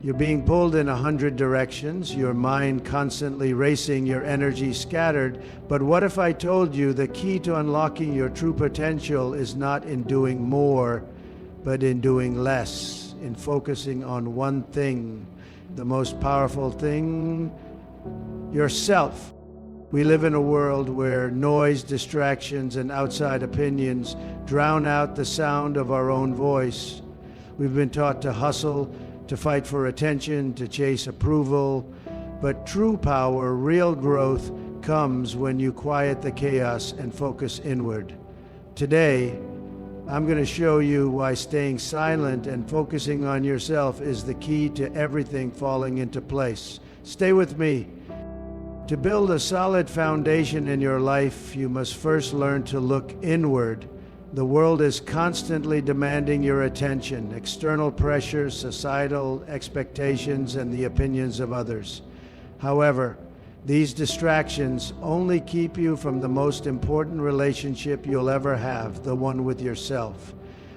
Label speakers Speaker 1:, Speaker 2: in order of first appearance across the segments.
Speaker 1: You're being pulled in 100 directions, your mind constantly racing, your energy scattered. But what if I told you the key to unlocking your true potential is not in doing more, but in doing less, in focusing on one thing, the most powerful thing, yourself. We live in a world where noise, distractions, and outside opinions drown out the sound of our own voice. We've been taught to hustle, to fight for attention, to chase approval. But true power, real growth, comes when you quiet the chaos and focus inward. Today, I'm going to show you why staying silent and focusing on yourself is the key to everything falling into place. Stay with me. To build a solid foundation in your life, you must first learn to look inward. The world is constantly demanding your attention, external pressures, societal expectations, and the opinions of others. However, these distractions only keep you from the most important relationship you'll ever have, the one with yourself.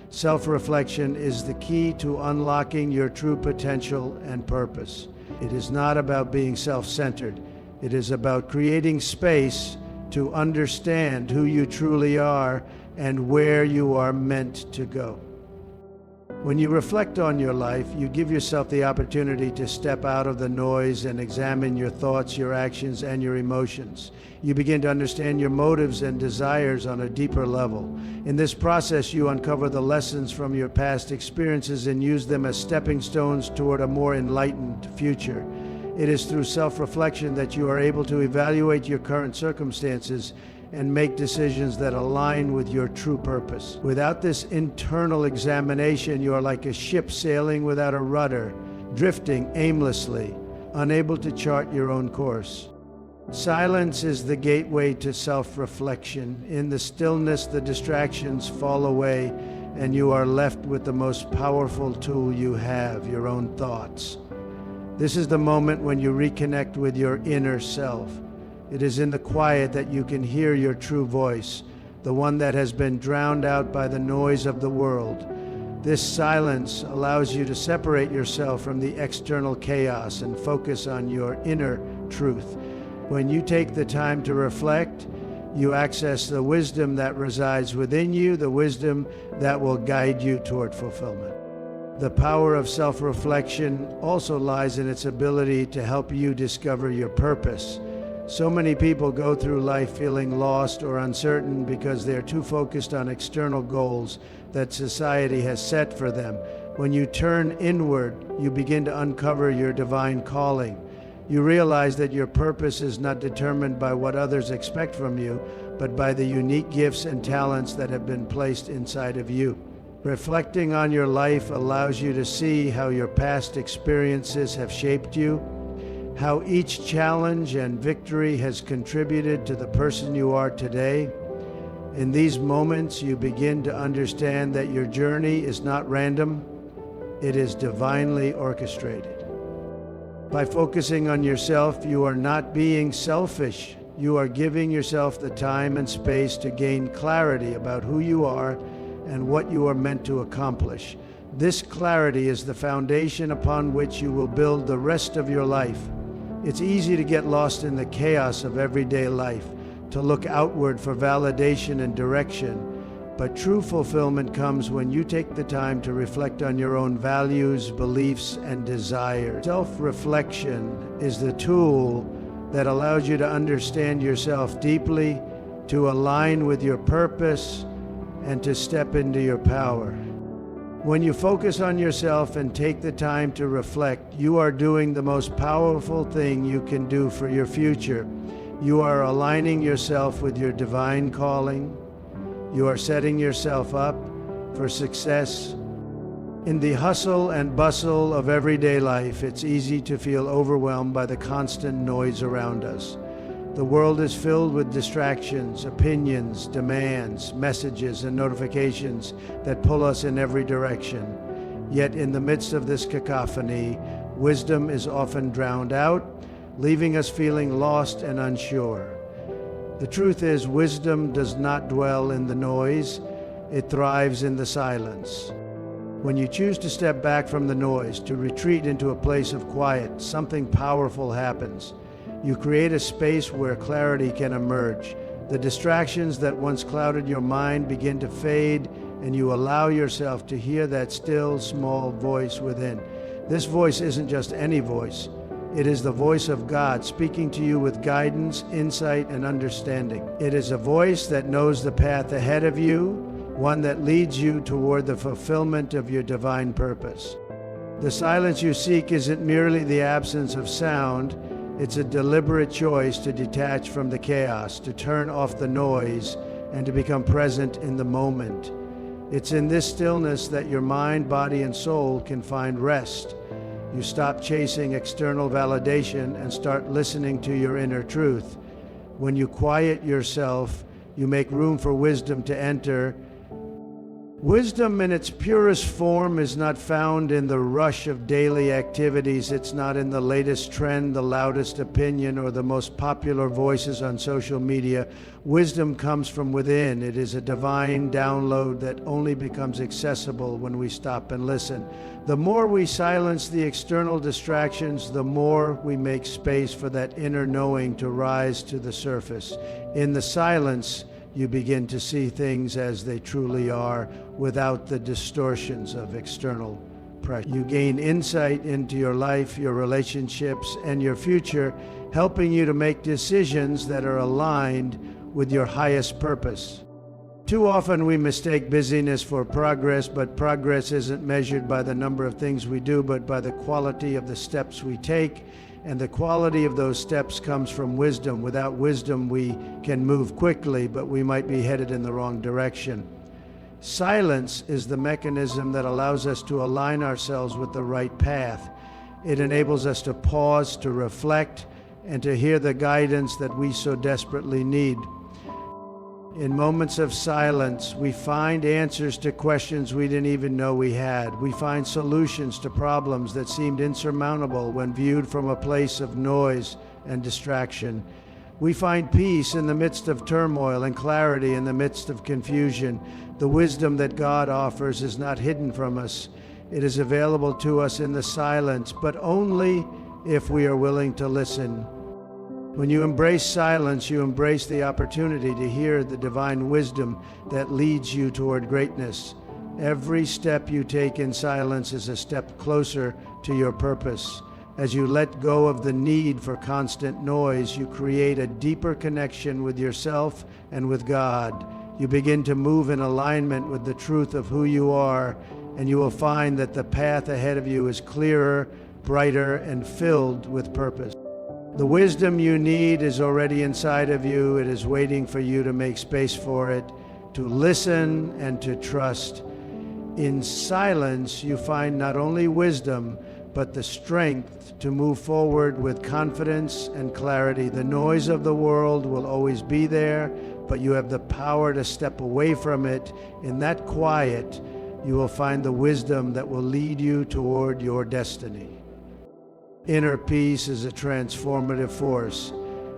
Speaker 1: Self-reflection is the key to unlocking your true potential and purpose. It is not about being self-centered. It is about creating space to understand who you truly are and where you are meant to go. When you reflect on your life, you give yourself the opportunity to step out of the noise and examine your thoughts, your actions, and your emotions. You begin to understand your motives and desires on a deeper level. In this process, you uncover the lessons from your past experiences and use them as stepping stones toward a more enlightened future. It is through self-reflection that you are able to evaluate your current circumstances and make decisions that align with your true purpose. Without this internal examination, you are like a ship sailing without a rudder, drifting aimlessly, unable to chart your own course. Silence is the gateway to self-reflection. In the stillness, the distractions fall away, and you are left with the most powerful tool you have, your own thoughts. This is the moment when you reconnect with your inner self. It is in the quiet that you can hear your true voice, the one that has been drowned out by the noise of the world. This silence allows you to separate yourself from the external chaos and focus on your inner truth. When you take the time to reflect, you access the wisdom that resides within you, the wisdom that will guide you toward fulfillment. The power of self-reflection also lies in its ability to help you discover your purpose. So many people go through life feeling lost or uncertain because they're too focused on external goals that society has set for them. When you turn inward, you begin to uncover your divine calling. You realize that your purpose is not determined by what others expect from you, but by the unique gifts and talents that have been placed inside of you. Reflecting on your life allows you to see how your past experiences have shaped you, how each challenge and victory has contributed to the person you are today. In these moments, you begin to understand that your journey is not random, it is divinely orchestrated. By focusing on yourself, you are not being selfish. You are giving yourself the time and space to gain clarity about who you are and what you are meant to accomplish. This clarity is the foundation upon which you will build the rest of your life. It's easy to get lost in the chaos of everyday life, to look outward for validation and direction. But true fulfillment comes when you take the time to reflect on your own values, beliefs, and desires. Self-reflection is the tool that allows you to understand yourself deeply, to align with your purpose, and to step into your power. When you focus on yourself and take the time to reflect, you are doing the most powerful thing you can do for your future. You are aligning yourself with your divine calling. You are setting yourself up for success. In the hustle and bustle of everyday life, it's easy to feel overwhelmed by the constant noise around us. The world is filled with distractions, opinions, demands, messages, and notifications that pull us in every direction. Yet in the midst of this cacophony, wisdom is often drowned out, leaving us feeling lost and unsure. The truth is, wisdom does not dwell in the noise, it thrives in the silence. When you choose to step back from the noise, to retreat into a place of quiet, something powerful happens. You create a space where clarity can emerge. The distractions that once clouded your mind begin to fade, and you allow yourself to hear that still, small voice within. This voice isn't just any voice. It is the voice of God speaking to you with guidance, insight, and understanding. It is a voice that knows the path ahead of you, one that leads you toward the fulfillment of your divine purpose. The silence you seek isn't merely the absence of sound. It's a deliberate choice to detach from the chaos, to turn off the noise, and to become present in the moment. It's in this stillness that your mind, body, and soul can find rest. You stop chasing external validation and start listening to your inner truth. When you quiet yourself, you make room for wisdom to enter. Wisdom in its purest form is not found in the rush of daily activities. It's not in the latest trend, the loudest opinion, or the most popular voices on social media. Wisdom comes from within. It is a divine download that only becomes accessible when we stop and listen. The more we silence the external distractions, the more we make space for that inner knowing to rise to the surface. In the silence, you begin to see things as they truly are, without the distortions of external pressure. You gain insight into your life, your relationships, and your future, helping you to make decisions that are aligned with your highest purpose. Too often we mistake busyness for progress, but progress isn't measured by the number of things we do, but by the quality of the steps we take. And the quality of those steps comes from wisdom. Without wisdom, we can move quickly, but we might be headed in the wrong direction. Silence is the mechanism that allows us to align ourselves with the right path. It enables us to pause, to reflect, and to hear the guidance that we so desperately need. In moments of silence, we find answers to questions we didn't even know we had. We find solutions to problems that seemed insurmountable when viewed from a place of noise and distraction. We find peace in the midst of turmoil and clarity in the midst of confusion. The wisdom that God offers is not hidden from us. It is available to us in the silence, but only if we are willing to listen. When you embrace silence, you embrace the opportunity to hear the divine wisdom that leads you toward greatness. Every step you take in silence is a step closer to your purpose. As you let go of the need for constant noise, you create a deeper connection with yourself and with God. You begin to move in alignment with the truth of who you are, and you will find that the path ahead of you is clearer, brighter, and filled with purpose. The wisdom you need is already inside of you. It is waiting for you to make space for it, to listen and to trust. In silence, you find not only wisdom, but the strength to move forward with confidence and clarity. The noise of the world will always be there, but you have the power to step away from it. In that quiet, you will find the wisdom that will lead you toward your destiny. Inner peace is a transformative force.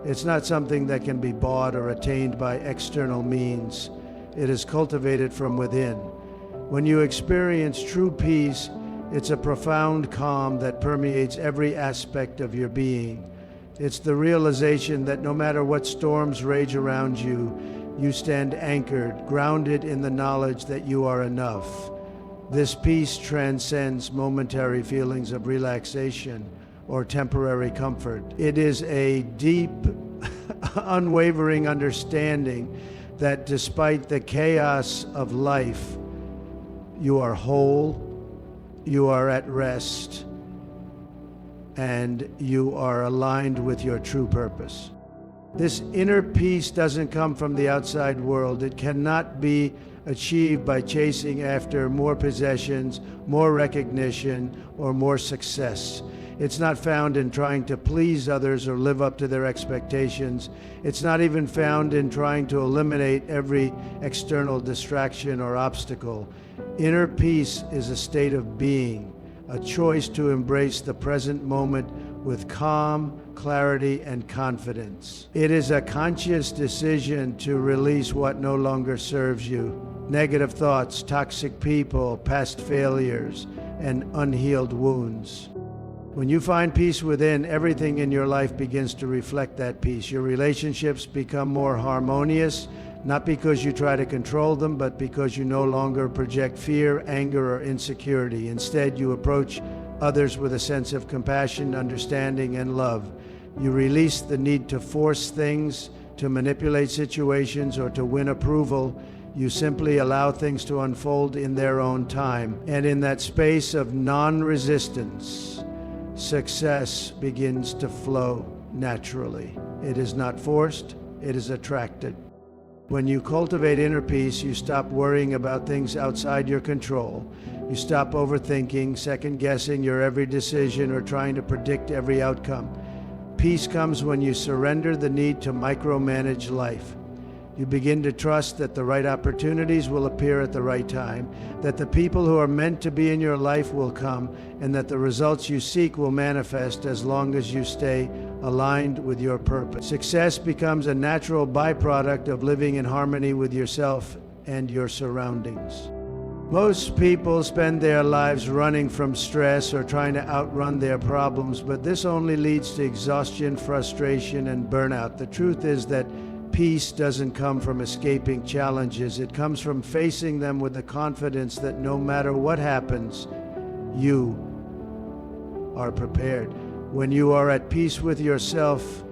Speaker 1: It's not something that can be bought or attained by external means. It is cultivated from within. When you experience true peace, it's a profound calm that permeates every aspect of your being. It's the realization that no matter what storms rage around you, you stand anchored, grounded in the knowledge that you are enough. This peace transcends momentary feelings of relaxation or temporary comfort. It is a deep, unwavering understanding that despite the chaos of life, you are whole, you are at rest, and you are aligned with your true purpose. This inner peace doesn't come from the outside world. It cannot be achieved by chasing after more possessions, more recognition, or more success. It's not found in trying to please others or live up to their expectations. It's not even found in trying to eliminate every external distraction or obstacle. Inner peace is a state of being, a choice to embrace the present moment with calm, clarity, and confidence. It is a conscious decision to release what no longer serves you, negative thoughts, toxic people, past failures, and unhealed wounds. When you find peace within, everything in your life begins to reflect that peace. Your relationships become more harmonious, not because you try to control them, but because you no longer project fear, anger, or insecurity. Instead, you approach others with a sense of compassion, understanding, and love. You release the need to force things, to manipulate situations, or to win approval. You simply allow things to unfold in their own time. And in that space of non-resistance, success begins to flow naturally. It is not forced, it is attracted. When you cultivate inner peace, you stop worrying about things outside your control. You stop overthinking, second-guessing your every decision, or trying to predict every outcome. Peace comes when you surrender the need to micromanage life. You begin to trust that the right opportunities will appear at the right time, that the people who are meant to be in your life will come, and that the results you seek will manifest as long as you stay aligned with your purpose. Success becomes a natural byproduct of living in harmony with yourself and your surroundings. Most people spend their lives running from stress or trying to outrun their problems, but this only leads to exhaustion, frustration, and burnout. The truth is that peace doesn't come from escaping challenges. It comes from facing them with the confidence that no matter what happens, you are prepared. When you are at peace with yourself,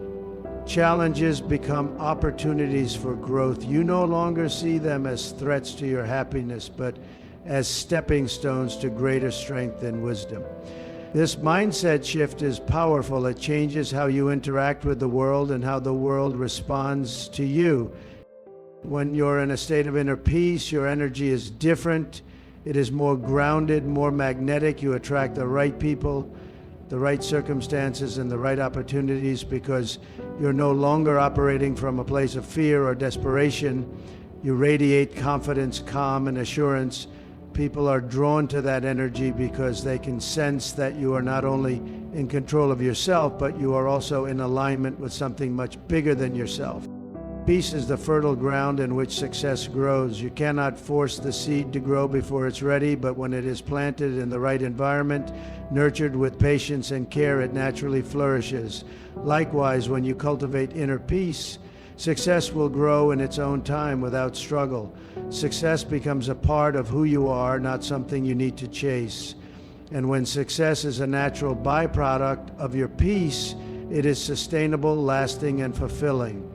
Speaker 1: challenges become opportunities for growth. You no longer see them as threats to your happiness, but as stepping stones to greater strength and wisdom. This mindset shift is powerful. It changes how you interact with the world and how the world responds to you. When you're in a state of inner peace, your energy is different. It is more grounded, more magnetic. You attract the right people, the right circumstances, and the right opportunities because you're no longer operating from a place of fear or desperation. You radiate confidence, calm, and assurance. People are drawn to that energy because they can sense that you are not only in control of yourself, but you are also in alignment with something much bigger than yourself. Peace is the fertile ground in which success grows. You cannot force the seed to grow before it's ready, but when it is planted in the right environment, nurtured with patience and care, it naturally flourishes. Likewise, when you cultivate inner peace, success will grow in its own time without struggle. Success becomes a part of who you are, not something you need to chase. And when success is a natural byproduct of your peace, it is sustainable, lasting, and fulfilling.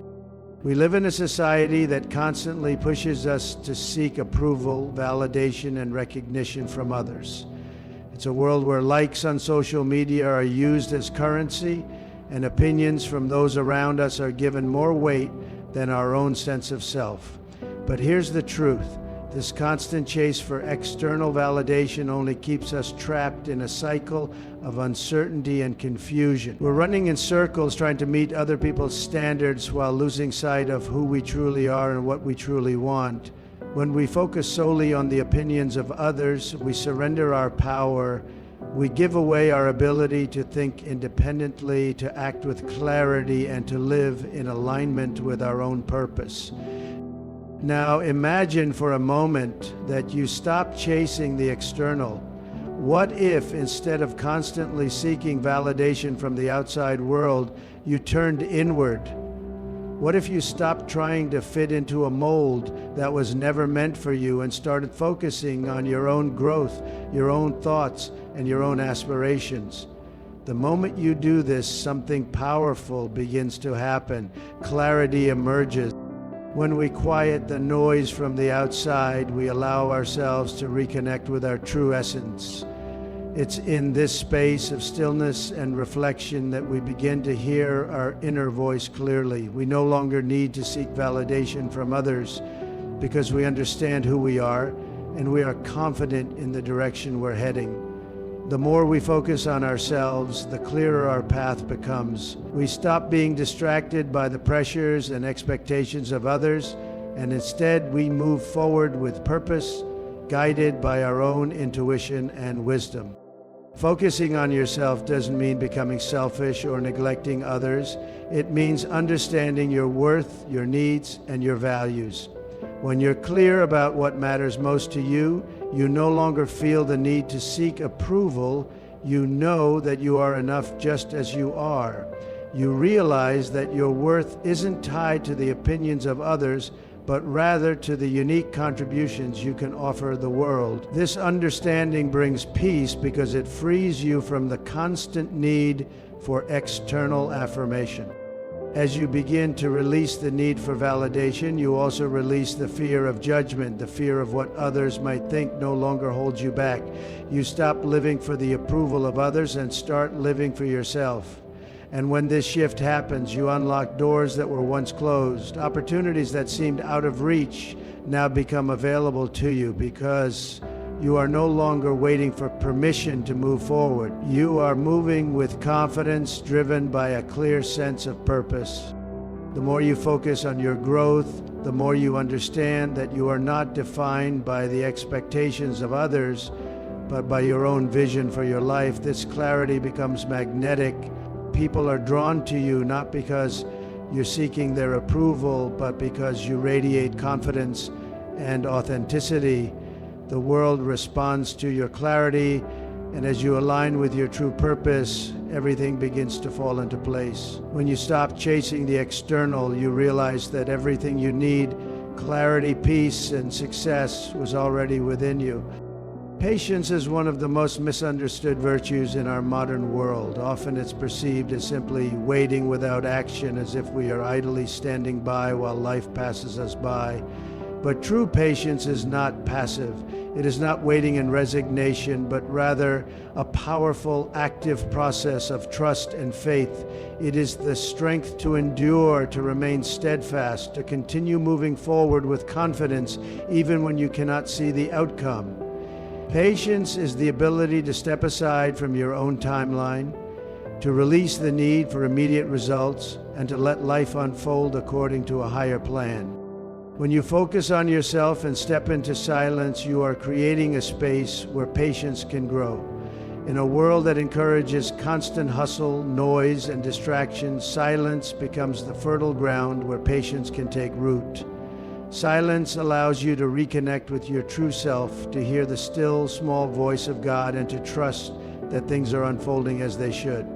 Speaker 1: We live in a society that constantly pushes us to seek approval, validation, and recognition from others. It's a world where likes on social media are used as currency, and opinions from those around us are given more weight than our own sense of self. But here's the truth. This constant chase for external validation only keeps us trapped in a cycle of uncertainty and confusion. We're running in circles trying to meet other people's standards while losing sight of who we truly are and what we truly want. When we focus solely on the opinions of others, we surrender our power. We give away our ability to think independently, to act with clarity, and to live in alignment with our own purpose. Now imagine for a moment that you stop chasing the external. What if, instead of constantly seeking validation from the outside world, you turned inward? What if you stopped trying to fit into a mold that was never meant for you and started focusing on your own growth, your own thoughts, and your own aspirations? The moment you do this, something powerful begins to happen. Clarity emerges. When we quiet the noise from the outside, we allow ourselves to reconnect with our true essence. It's in this space of stillness and reflection that we begin to hear our inner voice clearly. We no longer need to seek validation from others because we understand who we are and we are confident in the direction we're heading. The more we focus on ourselves, the clearer our path becomes. We stop being distracted by the pressures and expectations of others, and instead we move forward with purpose, guided by our own intuition and wisdom. Focusing on yourself doesn't mean becoming selfish or neglecting others. It means understanding your worth, your needs, and your values. When you're clear about what matters most to you, you no longer feel the need to seek approval. You know that you are enough just as you are. You realize that your worth isn't tied to the opinions of others, but rather to the unique contributions you can offer the world. This understanding brings peace because it frees you from the constant need for external affirmation. As you begin to release the need for validation, you also release the fear of judgment. The fear of what others might think no longer holds you back. You stop living for the approval of others and start living for yourself. And when this shift happens, you unlock doors that were once closed. Opportunities that seemed out of reach now become available to you because you are no longer waiting for permission to move forward. You are moving with confidence, driven by a clear sense of purpose. The more you focus on your growth, the more you understand that you are not defined by the expectations of others, but by your own vision for your life. This clarity becomes magnetic. People are drawn to you not because you're seeking their approval, but because you radiate confidence and authenticity. The world responds to your clarity, and as you align with your true purpose, everything begins to fall into place. When you stop chasing the external, you realize that everything you need, clarity, peace, and success, was already within you. Patience is one of the most misunderstood virtues in our modern world. Often it's perceived as simply waiting without action, as if we are idly standing by while life passes us by. But true patience is not passive. It is not waiting in resignation, but rather a powerful, active process of trust and faith. It is the strength to endure, to remain steadfast, to continue moving forward with confidence, even when you cannot see the outcome. Patience is the ability to step aside from your own timeline, to release the need for immediate results, and to let life unfold according to a higher plan. When you focus on yourself and step into silence, you are creating a space where patience can grow. In a world that encourages constant hustle, noise, and distraction, silence becomes the fertile ground where patience can take root. Silence allows you to reconnect with your true self, to hear the still, small voice of God, and to trust that things are unfolding as they should.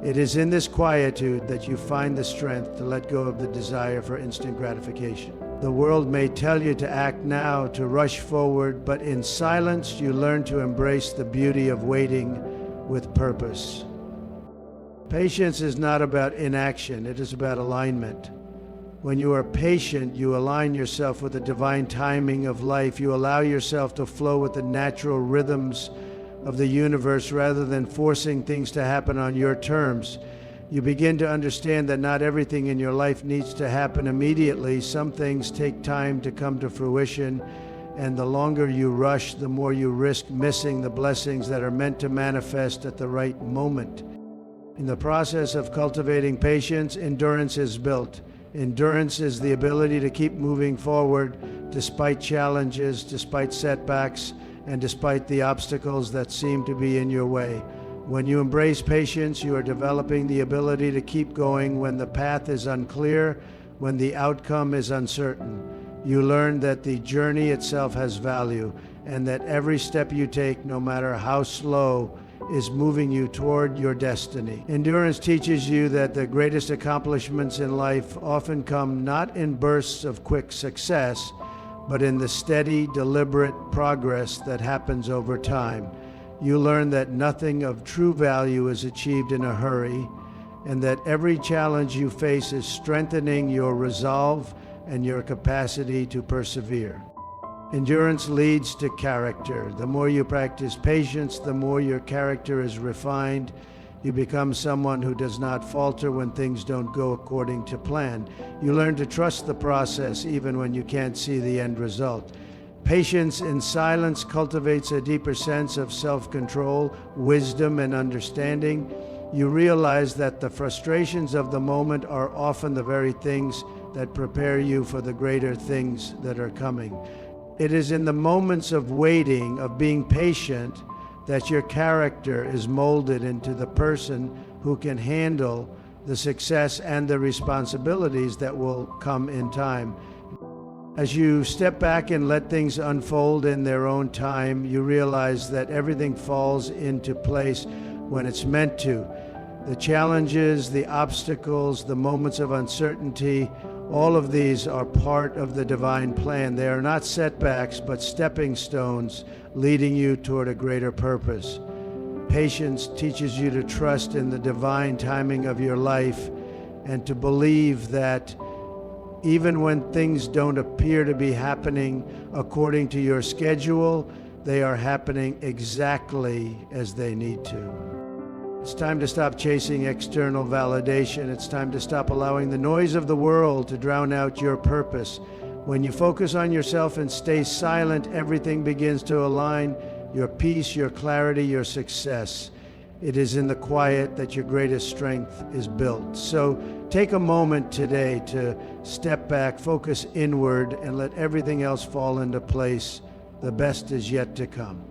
Speaker 1: It is in this quietude that you find the strength to let go of the desire for instant gratification. The world may tell you to act now, to rush forward, but in silence you learn to embrace the beauty of waiting with purpose. Patience is not about inaction, it is about alignment. When you are patient, you align yourself with the divine timing of life. You allow yourself to flow with the natural rhythms of the universe rather than forcing things to happen on your terms. You begin to understand that not everything in your life needs to happen immediately. Some things take time to come to fruition, and the longer you rush, the more you risk missing the blessings that are meant to manifest at the right moment. In the process of cultivating patience, endurance is built. Endurance is the ability to keep moving forward despite challenges, despite setbacks, and despite the obstacles that seem to be in your way. When you embrace patience, you are developing the ability to keep going when the path is unclear, when the outcome is uncertain. You learn that the journey itself has value, and that every step you take, no matter how slow, is moving you toward your destiny. Endurance teaches you that the greatest accomplishments in life often come not in bursts of quick success, but in the steady, deliberate progress that happens over time. You learn that nothing of true value is achieved in a hurry, and that every challenge you face is strengthening your resolve and your capacity to persevere. Endurance leads to character. The more you practice patience, the more your character is refined. You become someone who does not falter when things don't go according to plan. You learn to trust the process even when you can't see the end result. Patience in silence cultivates a deeper sense of self-control, wisdom, and understanding. You realize that the frustrations of the moment are often the very things that prepare you for the greater things that are coming. It is in the moments of waiting, of being patient, that your character is molded into the person who can handle the success and the responsibilities that will come in time. As you step back and let things unfold in their own time, you realize that everything falls into place when it's meant to. The challenges, the obstacles, the moments of uncertainty, all of these are part of the divine plan. They are not setbacks, but stepping stones leading you toward a greater purpose. Patience teaches you to trust in the divine timing of your life and to believe that even when things don't appear to be happening according to your schedule, they are happening exactly as they need to. It's time to stop chasing external validation. It's time to stop allowing the noise of the world to drown out your purpose. When you focus on yourself and stay silent, everything begins to align: your peace, your clarity, your success. It is in the quiet that your greatest strength is built. So take a moment today to step back, focus inward, and let everything else fall into place. The best is yet to come.